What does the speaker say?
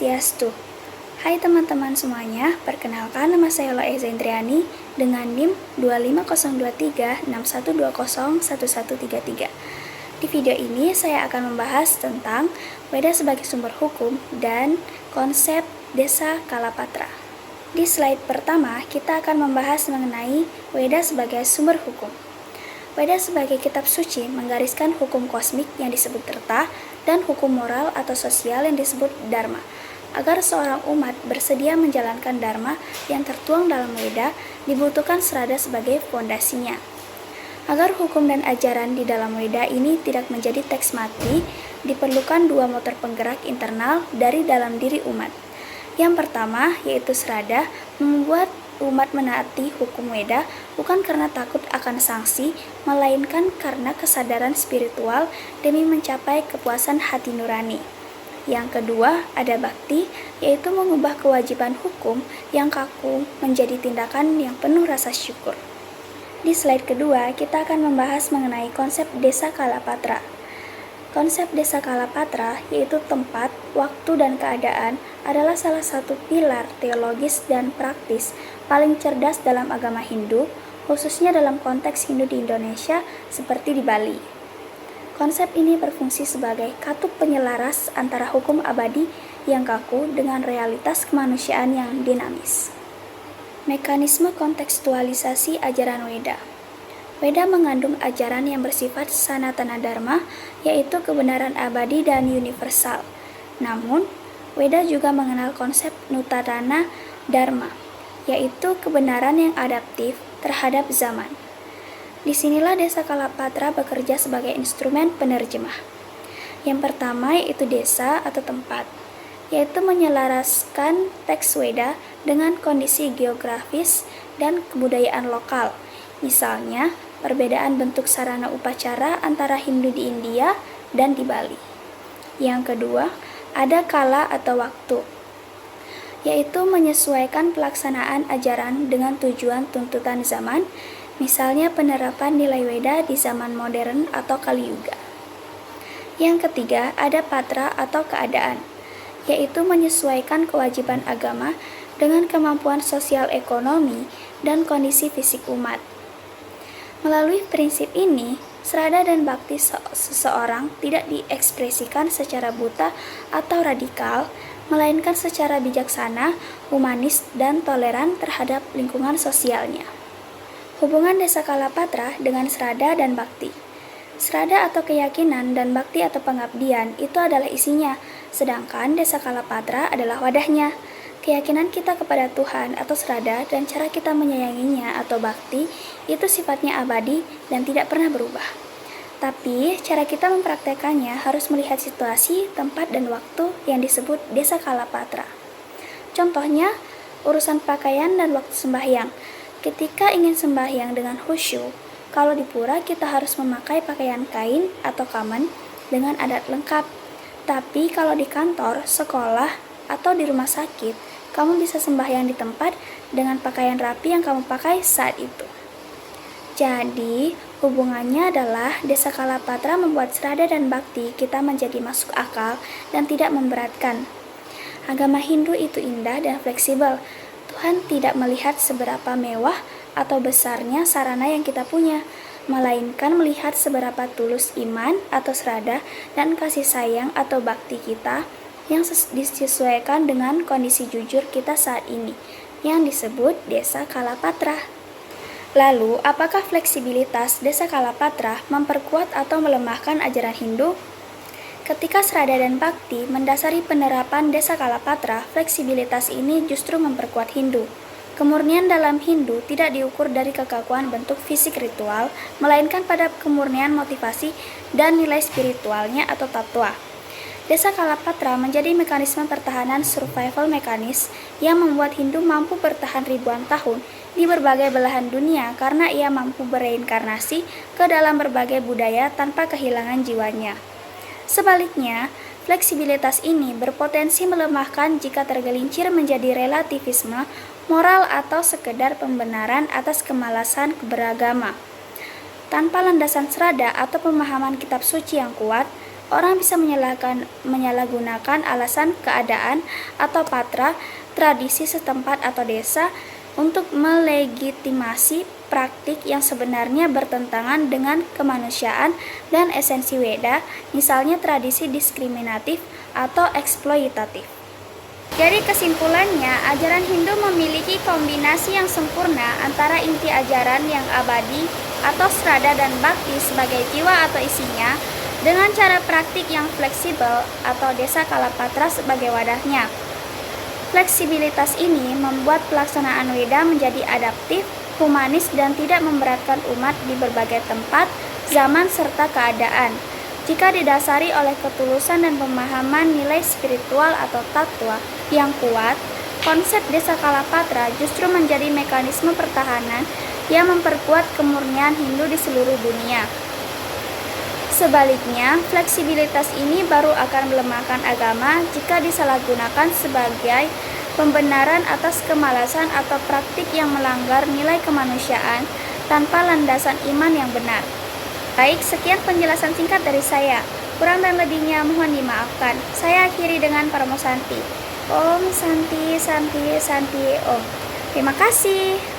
Swastiastu. Hai teman-teman semuanya, perkenalkan nama saya Loe Zendriani dengan NIM 2502361201133. Di video ini saya akan membahas tentang Weda sebagai sumber hukum dan konsep Desa Kalapatra. Di slide pertama, kita akan membahas mengenai Weda sebagai sumber hukum. Weda sebagai kitab suci menggariskan hukum kosmik yang disebut Tirta dan hukum moral atau sosial yang disebut Dharma. Agar seorang umat bersedia menjalankan Dharma yang tertuang dalam Weda, dibutuhkan Srada sebagai fondasinya. Agar hukum dan ajaran di dalam Weda ini tidak menjadi teks mati, diperlukan dua motor penggerak internal dari dalam diri umat. Yang pertama, yaitu Srada, membuat umat menaati hukum Weda bukan karena takut akan sanksi, melainkan karena kesadaran spiritual demi mencapai kepuasan hati nurani. Yang kedua, ada bakti, yaitu mengubah kewajiban hukum yang kaku menjadi tindakan yang penuh rasa syukur. Di slide kedua, kita akan membahas mengenai konsep Desa Kalapatra. Konsep Desa Kalapatra, yaitu tempat, waktu, dan keadaan, adalah salah satu pilar teologis dan praktis paling cerdas dalam agama Hindu, khususnya dalam konteks Hindu di Indonesia seperti di Bali. Konsep ini berfungsi sebagai katup penyelaras antara hukum abadi yang kaku dengan realitas kemanusiaan yang dinamis. Mekanisme kontekstualisasi ajaran Weda. Weda mengandung ajaran yang bersifat Sanatana Dharma, yaitu kebenaran abadi dan universal. Namun, Weda juga mengenal konsep Nutadana Dharma, yaitu kebenaran yang adaptif terhadap zaman. Disinilah Desa Kalapatra bekerja sebagai instrumen penerjemah. Yang pertama yaitu desa atau tempat, yaitu menyelaraskan teks Weda dengan kondisi geografis dan kebudayaan lokal. Misalnya, perbedaan bentuk sarana upacara antara Hindu di India dan di Bali. Yang kedua, ada kala atau waktu, yaitu menyesuaikan pelaksanaan ajaran dengan tujuan tuntutan zaman, misalnya penerapan nilai Weda di zaman modern atau Kali Yuga. Yang ketiga, ada patra atau keadaan, yaitu menyesuaikan kewajiban agama dengan kemampuan sosial ekonomi dan kondisi fisik umat. Melalui prinsip ini, Srada dan bakti seseorang tidak diekspresikan secara buta atau radikal, melainkan secara bijaksana, humanis, dan toleran terhadap lingkungan sosialnya. Hubungan Desa Kalapatra dengan Srada dan bakti. Srada atau keyakinan dan bakti atau pengabdian itu adalah isinya, sedangkan Desa Kalapatra adalah wadahnya. Keyakinan kita kepada Tuhan atau Srada dan cara kita menyayanginya atau bakti itu sifatnya abadi dan tidak pernah berubah. Tapi cara kita mempraktekannya harus melihat situasi, tempat, dan waktu yang disebut Desa Kalapatra. Contohnya, urusan pakaian dan waktu sembahyang. Ketika ingin sembahyang dengan khusyuk, kalau di pura kita harus memakai pakaian kain atau kamen dengan adat lengkap. Tapi kalau di kantor, sekolah, atau di rumah sakit, kamu bisa sembahyang di tempat dengan pakaian rapi yang kamu pakai saat itu. Jadi, hubungannya adalah Desa Kalapatra membuat Srada dan bakti kita menjadi masuk akal dan tidak memberatkan. Agama Hindu itu indah dan fleksibel. Tuhan tidak melihat seberapa mewah atau besarnya sarana yang kita punya, melainkan melihat seberapa tulus iman atau Srada dan kasih sayang atau bakti kita yang disesuaikan dengan kondisi jujur kita saat ini, yang disebut Desa Kalapatra. Lalu, apakah fleksibilitas Desa Kalapatra memperkuat atau melemahkan ajaran Hindu? Ketika Srada dan bakti mendasari penerapan Desa Kalapatra, fleksibilitas ini justru memperkuat Hindu. Kemurnian dalam Hindu tidak diukur dari kekakuan bentuk fisik ritual, melainkan pada kemurnian motivasi dan nilai spiritualnya atau tatwa. Desa Kalapatra menjadi mekanisme pertahanan survival mekanis yang membuat Hindu mampu bertahan ribuan tahun di berbagai belahan dunia karena ia mampu bereinkarnasi ke dalam berbagai budaya tanpa kehilangan jiwanya. Sebaliknya, fleksibilitas ini berpotensi melemahkan jika tergelincir menjadi relativisme moral atau sekedar pembenaran atas kemalasan beragama. Tanpa landasan Srada atau pemahaman kitab suci yang kuat, orang bisa menyalahgunakan alasan keadaan atau patra, tradisi setempat atau desa untuk melegitimasi praktik yang sebenarnya bertentangan dengan kemanusiaan dan esensi Weda, misalnya tradisi diskriminatif atau eksploitatif. Dari kesimpulannya, ajaran Hindu memiliki kombinasi yang sempurna antara inti ajaran yang abadi atau Sraddha dan Bhakti sebagai jiwa atau isinya, dengan cara praktik yang fleksibel atau Desa Kalapatra sebagai wadahnya. Fleksibilitas ini membuat pelaksanaan Weda menjadi adaptif, humanis, dan tidak memberatkan umat di berbagai tempat, zaman, serta keadaan. Jika didasari oleh ketulusan dan pemahaman nilai spiritual atau tattwa yang kuat, konsep Desa Kalapatra justru menjadi mekanisme pertahanan yang memperkuat kemurnian Hindu di seluruh dunia. Sebaliknya, fleksibilitas ini baru akan melemahkan agama jika disalahgunakan sebagai pembenaran atas kemalasan atau praktik yang melanggar nilai kemanusiaan tanpa landasan iman yang benar. Baik, sekian penjelasan singkat dari saya. Kurang dan lebihnya mohon dimaafkan. Saya akhiri dengan Paramo Santi. Om Santi Santi Santi Om. Terima kasih.